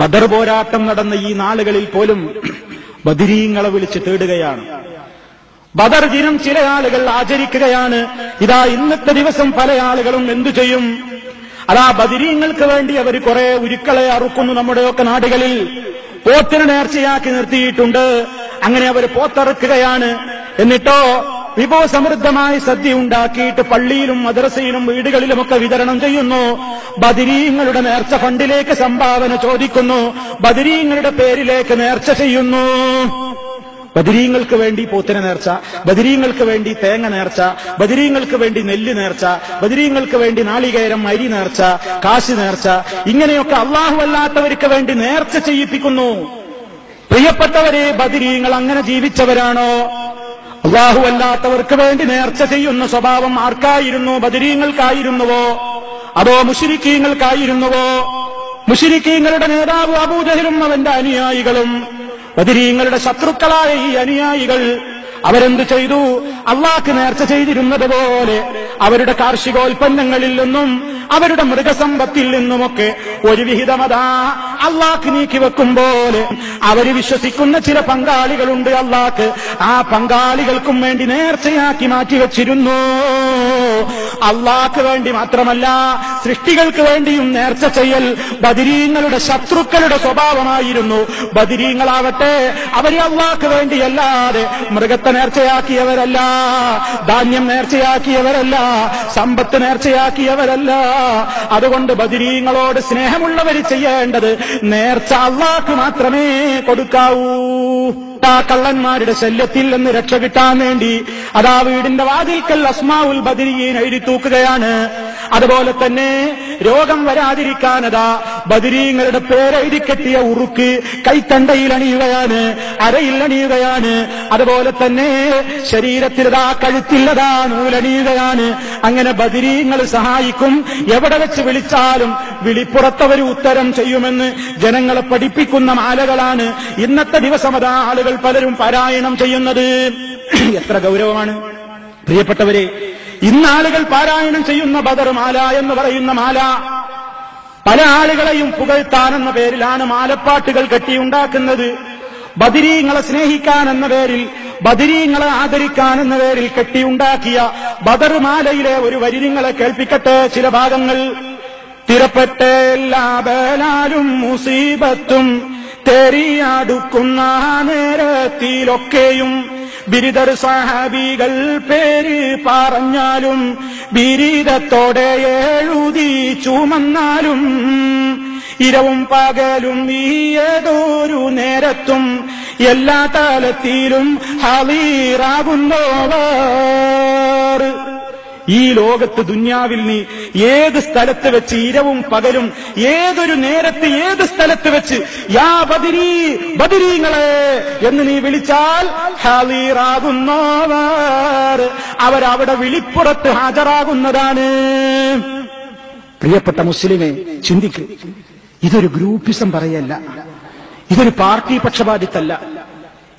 ബദർ പോരാട്ടം നടന്ന ഈ നാളുകളിൽ പോലും ബദരീങ്ങളെ വിളിച്ച് തേടുകയാണ്. ബദർ ദിനം ചില ആളുകൾ ആചരിക്കുകയാണ്. ഇതാ ഇന്നത്തെ ദിവസം പല ആളുകളും എന്തു ചെയ്യും? അതാ ബദരീങ്ങൾക്ക് വേണ്ടി അവർ കുറെ ഉരുക്കളെ അറുക്കുന്നു. നമ്മുടെയൊക്കെ നാടുകളിൽ പോത്തിനെ നേർച്ചയാക്കി നിർത്തിയിട്ടുണ്ട്. അങ്ങനെ അവർ പോത്തറുക്കുകയാണ്. എന്നിട്ടോ വിഭവസമൃദ്ധമായ സദ്യ ഉണ്ടാക്കിയിട്ട് പള്ളിയിലും മദ്രസയിലും വീടുകളിലുമൊക്കെ വിതരണം ചെയ്യുന്നു. ബദരീങ്ങളുടെ നേർച്ച ഫണ്ടിലേക്ക് സംഭാവന ചോദിക്കുന്നു. ബദരീങ്ങളുടെ പേരിലേക്ക് നേർച്ച ചെയ്യുന്നു. ബദരീങ്ങൾക്ക് വേണ്ടി പോത്തിനെ നേർച്ച, ബദരീങ്ങൾക്ക് വേണ്ടി തേങ്ങ നേർച്ച, ബദരീങ്ങൾക്ക് വേണ്ടി നെല്ല് നേർച്ച, ബദരീങ്ങൾക്ക് വേണ്ടി നാളികേരം അരി നേർച്ച, കാശ് നേർച്ച, ഇങ്ങനെയൊക്കെ അള്ളാഹു അല്ലാത്തവർക്ക് വേണ്ടി നേർച്ച ചെയ്യിപ്പിക്കുന്നു. പ്രിയപ്പെട്ടവരെ, ബദരീങ്ങൾ അങ്ങനെ ജീവിച്ചവരാണോ? അള്ളാഹു അല്ലാത്തവർക്ക് വേണ്ടി നേർച്ച ചെയ്യുന്ന സ്വഭാവം ആർക്കായിരുന്നു? ബദരീങ്ങൾക്കായിരുന്നുവോ അതോ മുശ്രിക്കീങ്ങൾക്കായിരുന്നുവോ? മുശ്രിക്കീങ്ങളുടെ നേതാവ് അബൂജഹലും അവന്റെ അനുയായികളും, ബദരീങ്ങളുടെ ശത്രുക്കളായ ഈ അനുയായികൾ അവരെന്ത് ചെയ്തു? അള്ളാഹ്ക്ക് നേർച്ച ചെയ്തിരുന്നത് പോലെ അവരുടെ കാർഷികോൽപ്പന്നങ്ങളിൽ നിന്നും അവരുടെ മൃഗസമ്പത്തിൽ നിന്നുമൊക്കെ ഒരു വിഹിതമതാ അള്ളാഹ്ക്ക് നീക്കിവെക്കും പോലെ അവര് വിശ്വസിക്കുന്ന ചില പങ്കാളികളുണ്ട് അള്ളാഹ്ക്ക്. ആ പങ്കാളികൾക്കും വേണ്ടി നേർച്ചയാക്കി മാറ്റിവെച്ചിരുന്നു. അള്ളാഹ്ക്ക് വേണ്ടി മാത്രമല്ല, സൃഷ്ടികൾക്ക് വേണ്ടിയും നേർച്ച ചെയ്യൽ ബദരീങ്ങളുടെ ശത്രുക്കളുടെ സ്വഭാവമായിരുന്നു. ബദരീങ്ങളാവട്ടെ, അവര് അള്ളാഹ്ക്ക് വേണ്ടിയല്ലാതെ മൃഗത്തെ നേർച്ചയാക്കിയവരല്ല, ധാന്യം നേർച്ചയാക്കിയവരല്ല, സമ്പത്ത് നേർച്ചയാക്കിയവരല്ല. അതുകൊണ്ട് ബദരീങ്ങളോട് സ്നേഹമുള്ളവർ ചെയ്യേണ്ടത് നേർച്ച അള്ളാഹ്ക്ക് മാത്രമേ കൊടുക്കാവൂ. കള്ളന്മാരുടെ ശല്യത്തിൽ നിന്ന് രക്ഷ കിട്ടാൻ വേണ്ടി അതാ വീടിന്റെ വാതിൽക്കൽ അസ്മാഉൽ ബദരീൻ എഴുതി തൂക്കുകയാണ്. അതുപോലെ തന്നെ രോഗം വരാതിരിക്കാൻ അതാ ബദരീങ്ങളുടെ പേരെഴുതി കെട്ടിയ ഉറുക്ക് കൈത്തണ്ടയിൽ അണിയുകയാണ്, അരയിൽ അണിയുകയാണ്. അതുപോലെ തന്നെ ശരീരത്തിലതാ കഴുത്തില്ലതാ നൂലണിയുകയാണ്. അങ്ങനെ ബദരീങ്ങൾ സഹായിക്കും. എവിടെ വെച്ച് വിളിച്ചാലും വിളിപ്പുറത്തവർ ഉത്തരം ചെയ്യുമെന്ന് ജനങ്ങളെ പഠിപ്പിക്കുന്ന മാലകളാണ് ഇന്നത്തെ ദിവസം അതാ ആളുകൾ പലരും പാരായണം ചെയ്യുന്നത്. എത്ര ഗൗരവമാണ് പ്രിയപ്പെട്ടവരെ! ഇന്നാളുകൾ പാരായണം ചെയ്യുന്ന ബദർ മാല എന്ന് പറയുന്ന മാല പല ആളുകളെയും പുകഴ്ത്താനെന്ന പേരിലാണ് മാലപ്പാട്ടുകൾ കെട്ടിയുണ്ടാക്കുന്നത്. ബദരീങ്ങളെ സ്നേഹിക്കാൻ എന്ന പേരിൽ, ബദരീങ്ങളെ ആദരിക്കാൻ എന്ന പേരിൽ കെട്ടിയുണ്ടാക്കിയ ബദർ മാലയിലെ ഒരു വരി നിങ്ങളെ കേൾപ്പിക്കട്ടെ. ചില ഭാഗങ്ങൾ. തിരപ്പെട്ട എല്ലാ ബലാലും മുസീബത്തും തെരിയാടുക്കുന്ന നേരത്തിലൊക്കെയും ബിരുദർ സഹാബികൾ പേര് പറഞ്ഞാലും ബിരുദത്തോടെ എഴുതി ചുമന്നാലും ഇരവും പകലും ഈ ഏതൊരു നേരത്തും എല്ലാ തലത്തിലും ഹാളിറാകുന്നവർ. ഈ ലോകത്ത് ദുന്യാവിൽ നീ ഏത് സ്ഥലത്ത് വെച്ച് ഇരവും പകലും ഏതൊരു നേരത്ത് ഏത് സ്ഥലത്ത് വെച്ച് യാ ബദരീ, ബദരീങ്ങളെ എന്ന് നീ വിളിച്ചാൽ ഹാളിറാകുന്നവർ, അവരവിടെ വിളിപ്പുറത്ത് ഹാജരാകുന്നതാണ്. പ്രിയപ്പെട്ട മുസ്ലിമെ, ചിന്തിക്ക്. ഇതൊരു ഗ്രൂപ്പിസം പറയല്ല, ഇതൊരു പാർട്ടി പക്ഷപാതിത്തല്ല.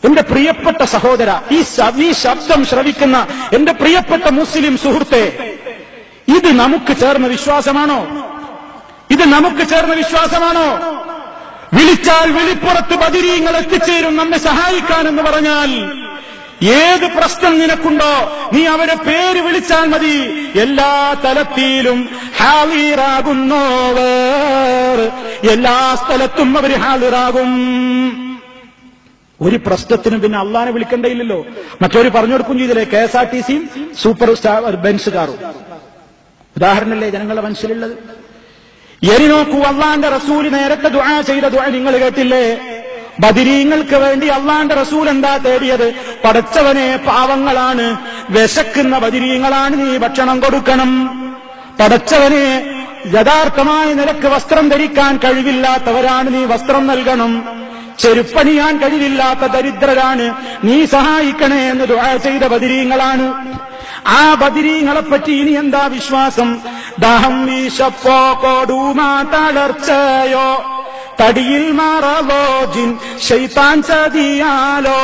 എന്റെ പ്രിയപ്പെട്ട സഹോദര, ഈ ശബ്ദം ശ്രവിക്കുന്ന എന്റെ പ്രിയപ്പെട്ട മുസ്ലിം സുഹൃത്തെ, ഇത് നമുക്ക് ചേർന്ന വിശ്വാസമാണോ? ഇത് നമുക്ക് ചേർന്ന വിശ്വാസമാണോ? വിളിച്ചാൽ വിളിപ്പുറത്ത് ബദരീങ്ങൾ എത്തിച്ചേരും നമ്മെ സഹായിക്കാനെന്ന് പറഞ്ഞാൽ ഏത് പ്രശ്നം നിനക്കുണ്ടോ നീ അവരെ പേര് വിളിച്ചാൽ മതി. എല്ലാ തലത്തിലും ഹാളിറാകുന്നവർ, എല്ലാ സ്ഥലത്തും അവർ ഹാളിറാകും. ഒരു പ്രശ്നത്തിനും പിന്നെ അള്ളാനെ വിളിക്കേണ്ടയില്ലല്ലോ. മറ്റൊരു പറഞ്ഞു കൊടുക്കും ചെയ്തില്ലേ, KSRTCയും സൂപ്പർ സ്റ്റാർ ബെൻസ് കാറും. ഉദാഹരണല്ലേ ജനങ്ങളുടെ മനസ്സിലുള്ളത്. എനി നോക്കൂ, അള്ളാന്റെ റസൂൽ നേരത്തെ ദുആ ചെയ്ത ദുആ നിങ്ങൾ കേട്ടില്ലേ? ബദരീങ്ങൾക്ക് വേണ്ടി അള്ളാന്റെ റസൂൽ എന്താ തേടിയത്? പടച്ചവനെ, പാവങ്ങളാണ്, വിശക്കുന്ന ബദരീങ്ങളാണ്, നീ ഭക്ഷണം കൊടുക്കണം. പടച്ചവനെ, യഥാർത്ഥമായ നിലക്ക് വസ്ത്രം ധരിക്കാൻ കഴിവില്ലാത്തവരാണ്, നീ വസ്ത്രം നൽകണം. ചെരുപ്പണിയാൻ കഴിവില്ലാത്ത ദരിദ്രരാണ്, നീ സഹായിക്കണേ എന്ന് ദുആ ചെയ്ത ബദരീങ്ങളാണ്. ആ ബദരീങ്ങളെപ്പറ്റി ഇനി എന്താ വിശ്വാസം? ദാഹം വീശപ്പോ കൊടുമാ തളർച്ചയോ, തടിയിൽ മാറവോ ജിൻ ശൈത്താൻ ചതിയാലോ,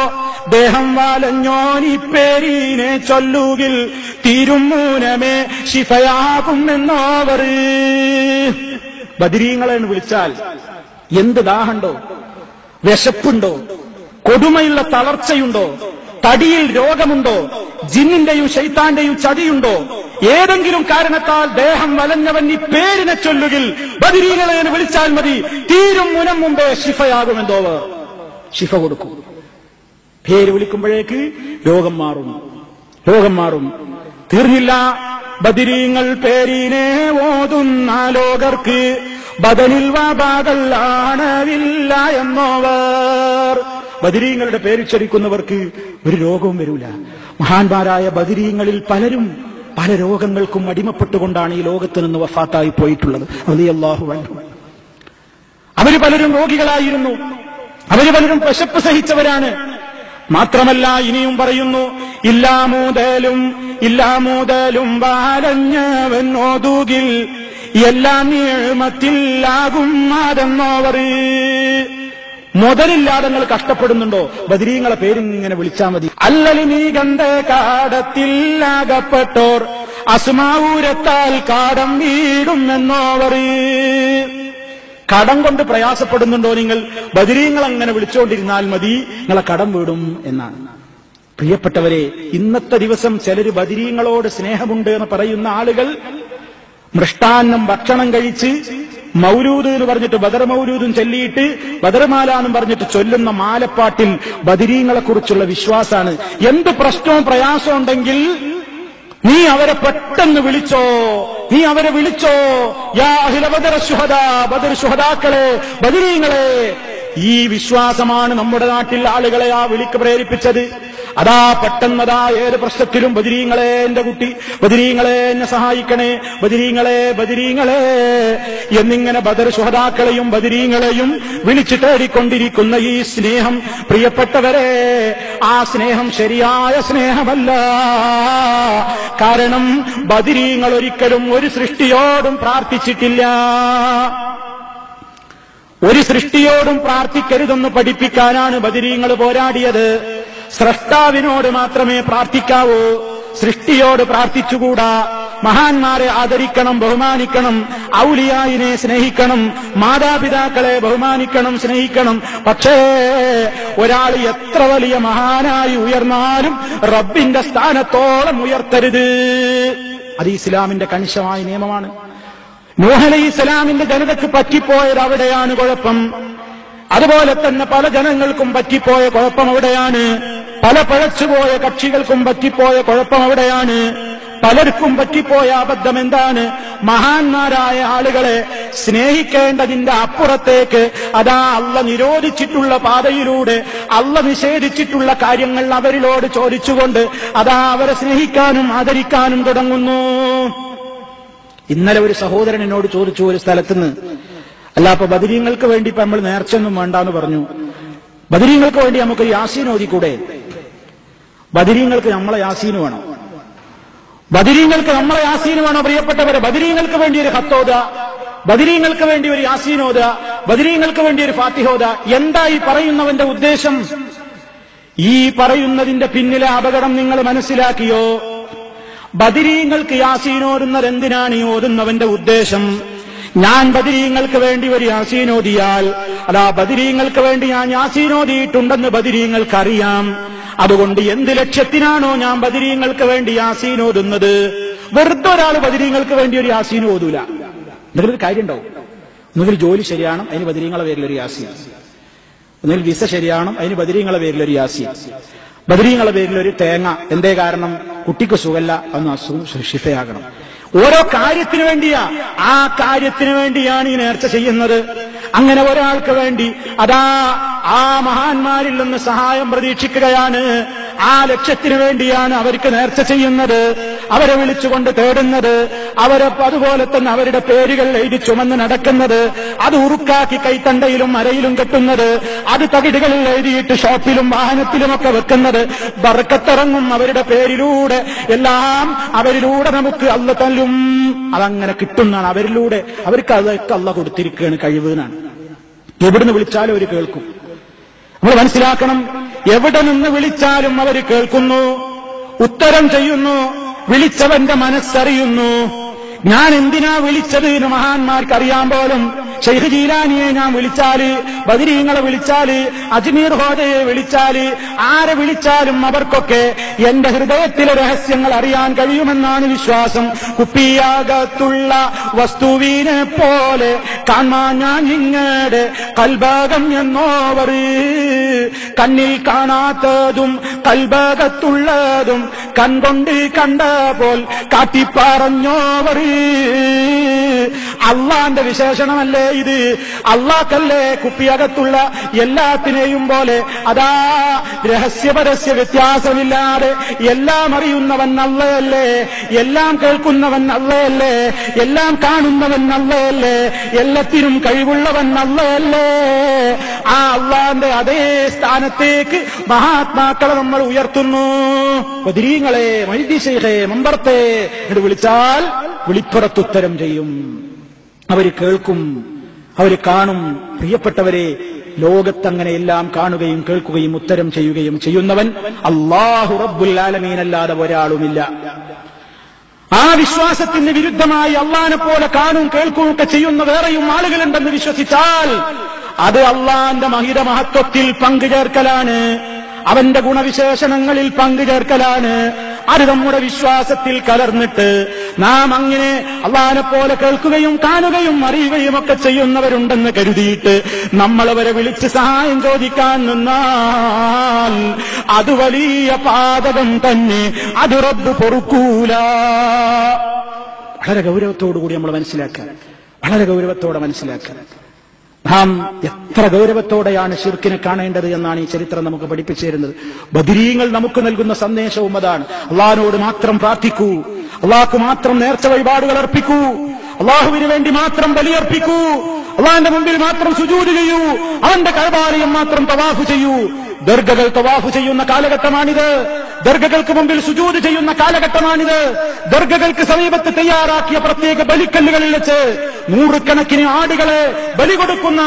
ദേഹം വാലഞ്ഞോനിപ്പേരീനെ ചൊല്ലുകിൽ തീരും മൂലമേ ശിഫയാകും എന്നോവർ. ബദരീങ്ങളെ വിളിച്ചാൽ എന്ത് ദാഹമുണ്ടോ, വിശപ്പുണ്ടോ, കൊടുമയുള്ള തളർച്ചയുണ്ടോ, തടിയിൽ രോഗമുണ്ടോ, ജിന്നിന്റെയും ശൈത്താന്റെയും ചതിയുണ്ടോ, ഏതെങ്കിലും കാരണത്താൽ ദേഹം വലഞ്ഞവൻ ഈ പേരിനെ ചൊല്ലുകിൽ ബദരീങ്ങളെ എന്ന് വിളിച്ചാൽ മതി, തീരും മുനം മുമ്പേ ശിഫയാകുമെന്തോ ശിഫ കൊടുക്കും. പേര് വിളിക്കുമ്പോഴേക്ക് രോഗം മാറും. തീർന്നില്ല. ബദരീങ്ങൾ പേരിനെ ഓതുന്ന ലോകർക്ക് ബദനിൽ വാബാകല്ലാണവില്ല എന്നോവർ. ബദരീങ്ങളുടെ പേരുച്ചരിക്കുന്നവർക്ക് ഒരു രോഗവും വരൂല. മഹാന്മാരായ ബദരീങ്ങളിൽ പലരും പല രോഗങ്ങൾക്കും അടിമപ്പെട്ടുകൊണ്ടാണ് ഈ ലോകത്ത് നിന്ന് വഫാത്തായി പോയിട്ടുള്ളത്. റളിയല്ലാഹു അൻഹു. അവര് പലരും രോഗികളായിരുന്നു. അവര് പലരും വിശപ്പ് സഹിച്ചവരാണ്. മാത്രമല്ല ഇനിയും പറയുന്നു, ഇല്ലാമൂതലും വാലഞ്ഞവൻ ഓതുകിൽ എല്ലാം നീളമത്തിലാകും അതെന്നോവർ. മുതലില്ലാതെ നിങ്ങൾ കഷ്ടപ്പെടുന്നുണ്ടോ? ബദരീങ്ങളെ പേരിങ്ങനെ വിളിച്ചാൽ മതി. അല്ലലി നീ ഗന്ധ കാടത്തിലാകപ്പെട്ടോർ അസ്മാവൂരത്താൽ കാടം വീടും എന്നോവർ. കടം കൊണ്ട് പ്രയാസപ്പെടുന്നുണ്ടോ നിങ്ങൾ? ബദരീങ്ങൾ അങ്ങനെ വിളിച്ചുകൊണ്ടിരുന്നാൽ മതി, നിങ്ങളെ കടം വീടും എന്നാണ്. പ്രിയപ്പെട്ടവരെ, ഇന്നത്തെ ദിവസം ചിലര് ബദരീങ്ങളോട് സ്നേഹമുണ്ട് എന്ന് പറയുന്ന ആളുകൾ മൃഷ്ടാന്നം ഭക്ഷണം കഴിച്ച് മൗലൂദ് എന്ന് പറഞ്ഞിട്ട് ബദർ മൗലൂദും ചൊല്ലിയിട്ട് ബദർമാല എന്നും പറഞ്ഞിട്ട് ചൊല്ലുന്ന മാലപ്പാട്ടിൽ ബദരീങ്ങളെ കുറിച്ചുള്ള വിശ്വാസാണ്. എന്ത് പ്രശ്നവും പ്രയാസവും ഉണ്ടെങ്കിൽ നീ അവരെ പെട്ടെന്ന് വിളിച്ചോ, യാ അഹ്ല ബദർ ശുഹദാ, ബദർ ശുഹദാക്കളെ, ബദരീങ്ങളെ. ഈ വിശ്വാസമാണ് നമ്മുടെ നാട്ടിൽ ആളുകളെ ആ വിളിക്ക് പ്രേരിപ്പിച്ചത്. അതാ പെട്ടെന്നതാ ഏത് പ്രശ്നത്തിലും ബദരീങ്ങളെ എന്റെ കുട്ടി, ബദരീങ്ങളെ എന്നെ സഹായിക്കണേ, ബദരീങ്ങളെ എന്നിങ്ങനെ ബദർ ശുഹദാക്കളെയും ബദരീങ്ങളെയും വിളിച്ചു തേടിക്കൊണ്ടിരിക്കുന്ന ഈ സ്നേഹം, പ്രിയപ്പെട്ടവരെ, ആ സ്നേഹം ശരിയായ സ്നേഹമല്ല. കാരണം ബദരീങ്ങൾ ഒരിക്കലും ഒരു സൃഷ്ടിയോടും പ്രാർത്ഥിച്ചിട്ടില്ല. ഒരു സൃഷ്ടിയോടും പ്രാർത്ഥിക്കരുതെന്ന് പഠിപ്പിക്കാനാണ് ബദരീങ്ങൾ പോരാടിയത്. സ്രഷ്ടാവിനോട് മാത്രമേ പ്രാർത്ഥിക്കാവൂ, സൃഷ്ടിയോട് പ്രാർത്ഥിച്ചുകൂടാ. മഹാന്മാരെ ആദരിക്കണം, ബഹുമാനിക്കണം, ഔലിയായിനെ സ്നേഹിക്കണം, മാതാപിതാക്കളെ ബഹുമാനിക്കണം, സ്നേഹിക്കണം. പക്ഷേ ഒരാൾ എത്ര വലിയ മഹാനായി ഉയർന്നാലും റബ്ബിന്റെ സ്ഥാനത്തോളം ഉയർത്തരുത്. അത് ഇസ്ലാമിന്റെ കണിശമായ നിയമമാണ്. നൂഹ് അലൈഹിസ്സലാമിന്റെ ജനതയ്ക്ക് പറ്റിപ്പോയത് അവിടെയാണ് കുഴപ്പം. അതുപോലെ തന്നെ പല ജനങ്ങൾക്കും പറ്റിപ്പോയ കുഴപ്പം അവിടെയാണ്. പല പഴച്ചുപോയ കക്ഷികൾക്കും പറ്റിപ്പോയ കുഴപ്പം അവിടെയാണ്. പലർക്കും പറ്റിപ്പോയ അബദ്ധം എന്താണ്? മഹാന്മാരായ ആളുകളെ സ്നേഹിക്കേണ്ടതിന്റെ അപ്പുറത്തേക്ക് അതാ അള്ള നിരോധിച്ചിട്ടുള്ള പാതയിലൂടെ അള്ള നിഷേധിച്ചിട്ടുള്ള കാര്യങ്ങൾ അവരിലോട് ചോദിച്ചുകൊണ്ട് അതാ അവരെ സ്നേഹിക്കാനും ആദരിക്കാനും തുടങ്ങുന്നു. ഇന്നലെ ഒരു സഹോദരൻ എന്നോട് ചോദിച്ചു ഒരു സ്ഥലത്തുനിന്ന്, അല്ല അപ്പൊ ബദരീങ്ങൾക്ക് വേണ്ടി ഇപ്പൊ നമ്മൾ നേർച്ചയൊന്നും വേണ്ടാന്ന് പറഞ്ഞു, ബദരീങ്ങൾക്ക് വേണ്ടി നമുക്ക് യാസീൻ ഓതിക്കൂടെ? ബദരീങ്ങൾക്ക് നമ്മളെ യാസീന് വേണം, ബദരീങ്ങൾക്ക് നമ്മളെ യാസീന് വേണോ? പ്രിയപ്പെട്ടവരെ, ബദരീങ്ങൾക്ക് വേണ്ടി ഒരു ഹത്തോദ, ബദരീങ്ങൾക്ക് വേണ്ടി ഒരു യാസീനോദ, ബദരീങ്ങൾക്ക് വേണ്ടി ഒരു ഫാത്തിഹോദ. എന്താ ഈ പറയുന്നവന്റെ ഉദ്ദേശം? ഈ പറയുന്നതിന്റെ പിന്നിലെ അപകടം നിങ്ങൾ മനസ്സിലാക്കിയോ? ബദരീങ്ങൾക്ക് യാസീൻ ഓതുന്നത് എന്തിനാണ്? ഈ ഓതുന്നവന്റെ ഉദ്ദേശം, ഞാൻ ബദരീങ്ങൾക്ക് വേണ്ടി ഒരു യാസീൻ ഓതിയാൽ അതാ ബദരീങ്ങൾക്ക് വേണ്ടി ഞാൻ യാസീൻ ഓതിയിട്ടുണ്ടെന്ന് ബദരീങ്ങൾക്ക് അറിയാം. അതുകൊണ്ട് എന്ത് ലക്ഷ്യത്തിനാണോ ഞാൻ ബദരീങ്ങൾക്ക് വേണ്ടി യാസീൻ ഓതുന്നത്, വെറുതെ ഒരാൾ ബദരീങ്ങൾക്ക് വേണ്ടി ഒരു യാസീൻ ഓതൂല. എന്തെങ്കിലും കാര്യമുണ്ടാവും. ഒന്നുകിൽ ജോലി ശരിയാണ്, അതിന് ബദരീങ്ങളെ പേരിലൊരു യാസീൻ. ഒന്നുകിൽ വിസ ശരിയാണ്, അതിന് ബദരീങ്ങളെ പേരിലൊരു യാസീൻ. ബദരീങ്ങളെ പേരിലൊരു തേങ്ങ. എന്തേ കാരണം? കുട്ടിക്ക് സുഖല്ല, അന്ന് അസുഖം ശിഫയാകണം. ഓരോ കാര്യത്തിനു വേണ്ടിയാ, ആ കാര്യത്തിനു വേണ്ടിയാണ് ഈ നേർച്ച ചെയ്യുന്നത്. അങ്ങനെ ഒരാൾക്ക് വേണ്ടി അതാ ആ മഹാന്മാരിൽ നിന്ന് സഹായം പ്രതീക്ഷിക്കുകയാണ്. ആ ലക്ഷ്യത്തിനു വേണ്ടിയാണ് അവർക്ക് നേർച്ച ചെയ്യുന്നത്, അവരെ വിളിച്ചുകൊണ്ട് തേടുന്നത്, അവരെ അതുപോലെ തന്നെ അവരുടെ പേരുകൾ എഴുതി ചുമന്ന് നടക്കുന്നത്, അത് ഉറുക്കാക്കി കൈത്തണ്ടയിലും അരയിലും കെട്ടുന്നത്, അത് തകിടുകളിൽ എഴുതിയിട്ട് ഷോപ്പിലും വാഹനത്തിലുമൊക്കെ വെക്കുന്നത്. ബർക്കത്തിറങ്ങും അവരുടെ പേരിലൂടെ, എല്ലാം അവരിലൂടെ നമുക്ക് അള്ള തല്ലും. അതങ്ങനെ കിട്ടുന്നതാണ് അവരിലൂടെ. അവർക്ക് അതൊക്കെ അള്ള കൊടുത്തിരിക്കുകയാണ്, കഴിവുന്നാണ്. എവിടുന്ന് വിളിച്ചാലും അവർ കേൾക്കും. നമ്മൾ മനസ്സിലാക്കണം, എവിടെ നിന്ന് വിളിച്ചാലും അവർ കേൾക്കുന്നു, ഉത്തരം ചെയ്യുന്നു, വിളിച്ചവന്റെ മനസ്സറിയുന്നു. ഞാൻ എന്തിനാ വിളിച്ചത് എന്ന് മഹാന്മാർക്ക് അറിയാൻ പോലും ശൈഖ് ജീലാനിയെ ഞാൻ വിളിച്ചാല്, ബദരീങ്ങളെ വിളിച്ചാല്, അജ്മീർ ഹോജയെ വിളിച്ചാല്, ആരെ വിളിച്ചാലും അവർക്കൊക്കെ എന്റെ ഹൃദയത്തിലെ രഹസ്യങ്ങൾ അറിയാൻ കഴിയുമെന്നാണ് വിശ്വാസം. കുപ്പിയാകത്തുള്ള വസ്തുവിനെ പോലെ കാണാൻ ഞാൻ നിങ്ങളുടെ കൽഭാഗം എന്നോവർ, കണ്ണിൽ കാണാത്തതും കൽഭാഗത്തുള്ളതും കൺകൊണ്ട് കണ്ടപ്പോൾ കാട്ടിപ്പറഞ്ഞോവർ. അള്ളാന്റെ വിശേഷണമല്ലേ ഇത്? അള്ളാഹ്ക്കല്ലേ കുപ്പിയകത്തുള്ള എല്ലാത്തിനെയും പോലെ അതാ രഹസ്യപരസ്യ വ്യത്യാസമില്ലാതെ എല്ലാം അറിയുന്നവൻ അള്ളയല്ലേ, എല്ലാം കേൾക്കുന്നവൻ അള്ളയല്ലേ, എല്ലാം കാണുന്നവൻ അള്ളയല്ലേ, എല്ലാത്തിനും കഴിവുള്ളവൻ അള്ളയല്ലേ? ആ അള്ളാന്റെ അതേ സ്ഥാനത്തേക്ക് മഹാത്മാക്കളെ നമ്മൾ ഉയർത്തുന്നു. ബദരീങ്ങളെ, മൈദി ശൈഖേ, മമ്പർത്തെ എന്ന് വിളിച്ചാൽ വിളിപ്പുറത്തുത്തരം ചെയ്യും. അവര് കേൾക്കും, അവര് കാണും. പ്രിയപ്പെട്ടവരെ, ലോകത്തങ്ങനെ എല്ലാം കാണുകയും കേൾക്കുകയും ഉത്തരം ചെയ്യുകയും ചെയ്യുന്നവൻ അല്ലാഹു റബ്ബുൽ ആലമീൻ അല്ലാതെ ഒരാളുമില്ല. ആ വിശ്വാസത്തിന് വിരുദ്ധമായി അള്ളാഹിനെ പോലെ കാണും കേൾക്കുകയും ഒക്കെ ചെയ്യുന്ന വേറെയും ആളുകളുണ്ടെന്ന് വിശ്വസിച്ചാൽ അത് അള്ളാന്റെ മഹത്വത്തിൽ പങ്കുചേർക്കലാണ്, അവന്റെ ഗുണവിശേഷണങ്ങളിൽ പങ്കുചേർക്കലാണ്. അത് നമ്മുടെ വിശ്വാസത്തിൽ കലർന്നിട്ട് നാം അങ്ങനെ അള്ളാഹിനെ പോലെ കേൾക്കുകയും കാണുകയും അറിയുകയും ഒക്കെ ചെയ്യുന്നവരുണ്ടെന്ന് കരുതിയിട്ട് നമ്മൾ അവരെ വിളിച്ച് സഹായം ചോദിക്കാൻ നിന്നാൽ അത് വലിയ പാതകം തന്നെ. അത് റബ്ബ് പൊറുക്കൂല. വളരെ ഗൗരവത്തോടുകൂടി നമ്മൾ മനസ്സിലാക്കാൻ, വളരെ ഗൗരവത്തോടെ മനസ്സിലാക്കാൻ. നാം എത്ര ഗൗരവത്തോടെയാണ് ശിർക്കിനെ കാണേണ്ടത് എന്നാണ് ഈ ചരിത്രം നമുക്ക് പഠിപ്പിച്ചു തരുന്നത്. ബദരീങ്ങൾ നമുക്ക് നൽകുന്ന സന്ദേശവും അതാണ്. അള്ളാഹിനോട് മാത്രം പ്രാർത്ഥിക്കൂ, അള്ളാഹ്ക്ക് മാത്രം നേർച്ച വഴിപാടുകൾ അർപ്പിക്കൂ, അള്ളാഹുവിന് വേണ്ടി മാത്രം ബലിയർപ്പിക്കൂ, അള്ളാഹിന്റെ മുമ്പിൽ മാത്രം സുജൂദ് ചെയ്യൂ, അവന്റെ കഅബാലയം മാത്രം തവാഫ് ചെയ്യൂ. ദർഗകൾ തവാഫ് ചെയ്യുന്ന കാലഘട്ടമാണിത്, ദർഗകൾക്ക് മുമ്പിൽ സുജൂദ് ചെയ്യുന്ന കാലഘട്ടമാണിത്. ദർഗകൾക്ക് സമീപത്ത് തയ്യാറാക്കിയ പ്രത്യേക ബലിക്കല്ലുകളിൽ വെച്ച് നൂറുകണക്കിന് ആടുകളെ ബലി കൊടുക്കുന്ന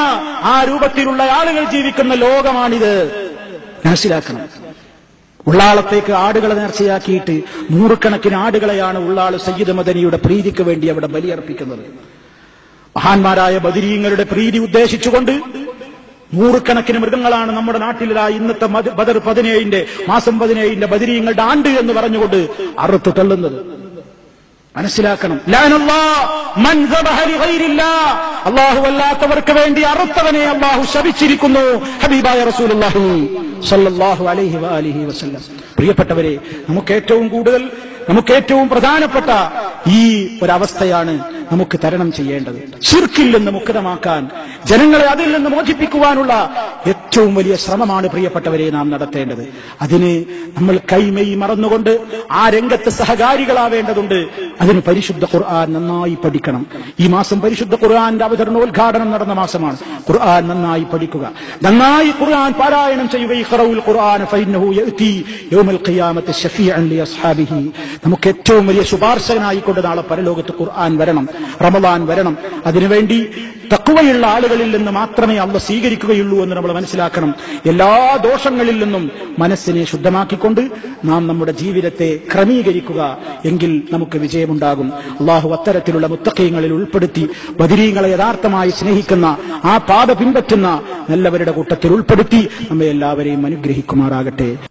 ആ രൂപത്തിലുള്ള ആളുകൾ ജീവിക്കുന്ന ലോകമാണിത്. മനസ്സിലാക്കണം. ഉള്ളാളത്തേക്ക് ആടുകളെ നേർച്ചയാക്കിയിട്ട് നൂറുകണക്കിന് ആടുകളെയാണ് ഉള്ളാള് സയ്യിദ് മദനിയുടെ പ്രീതിക്ക് വേണ്ടി അവിടെ ബലിയർപ്പിക്കുന്നത്. മഹാന്മാരായ ബദരീങ്ങളുടെ പ്രീതി ഉദ്ദേശിച്ചുകൊണ്ട് നൂറുകണക്കിന് മൃഗങ്ങളാണ് നമ്മുടെ നാട്ടിലാ ഇന്നത്തെ ബദർ 17 മാസം 17 ബദരീങ്ങളുടെ ആണ്ട് എന്ന് പറഞ്ഞുകൊണ്ട് അറുത്ത് തള്ളുന്നത്. മനസ്സിലാക്കണം. അല്ലാഹു അല്ലാത്തവർക്ക് വേണ്ടി അറുത്തവനെ അല്ലാഹു ശപിച്ചിരിക്കുന്നു. ഹബീബായ റസൂലുള്ളാഹി സ്വല്ലല്ലാഹു അലൈഹി വആലിഹി വസല്ലം. പ്രിയപ്പെട്ടവരെ, നമുക്ക് ഏറ്റവും പ്രധാനപ്പെട്ട ഈ ഒരവസ്ഥയാണ് നമുക്ക് തരണം ചെയ്യേണ്ടത്. ശിർക്കിൽ നിന്ന് മുക്തമാക്കാൻ, ജനങ്ങളെ അതിൽ നിന്ന് മോചിപ്പിക്കുവാനുള്ള ഏറ്റവും വലിയ ശ്രമമാണ് പ്രിയപ്പെട്ടവരെ നാം നടത്തേണ്ടത്. അതിന് നമ്മൾ കൈമെയ് മറന്നുകൊണ്ട് ആ രംഗത്ത് സഹകാരികളാവേണ്ടതുണ്ട്. അതിന് പരിശുദ്ധ ഖുർആൻ നന്നായി പഠിക്കണം. ഈ മാസം പരിശുദ്ധ ഖുർആന്റെ അവതരണോദ്ഘാടനം നടന്ന മാസമാണ്. ഖുർആൻ നന്നായി പഠിക്കുക, നന്നായി ഖുർആൻ പാരായണം ചെയ്യുക. ഇഖ്റഉൽ ഖുർആന ഫഇന്നഹു യഅതി യൗമൽ ഖിയാമത്തി ശഫീഅൻ ലിഅസ്ഹാബിഹി. നമുക്ക് ഏറ്റവും വലിയ ശുപാർശകനായിക്കൊണ്ട് നാളെ പരലോകത്ത് ഖുർആൻ വരണം, റമദാൻ വരണം. അതിനുവേണ്ടി തഖ്വയുള്ള ആളുകളിൽ നിന്ന് മാത്രമേ അല്ലാഹു സ്വീകരിക്കുകയുള്ളൂ എന്ന് നമ്മൾ മനസ്സിലാക്കണം. എല്ലാ ദോഷങ്ങളിൽ നിന്നും മനസ്സിനെ ശുദ്ധമാക്കിക്കൊണ്ട് നാം നമ്മുടെ ജീവിതത്തെ ക്രമീകരിക്കുക, എങ്കിൽ നമുക്ക് വിജയമുണ്ടാകും. അല്ലാഹു അത്തരത്തിലുള്ള മുത്തഖീങ്ങളിൽ ഉൾപ്പെടുത്തി ബദരീങ്ങളെ യഥാർത്ഥമായി സ്നേഹിക്കുന്ന, ആ പാത പിൻപറ്റുന്ന നല്ലവരുടെ കൂട്ടത്തിൽ ഉൾപ്പെടുത്തി നമ്മെ എല്ലാവരെയും അനുഗ്രഹിക്കുമാറാകട്ടെ.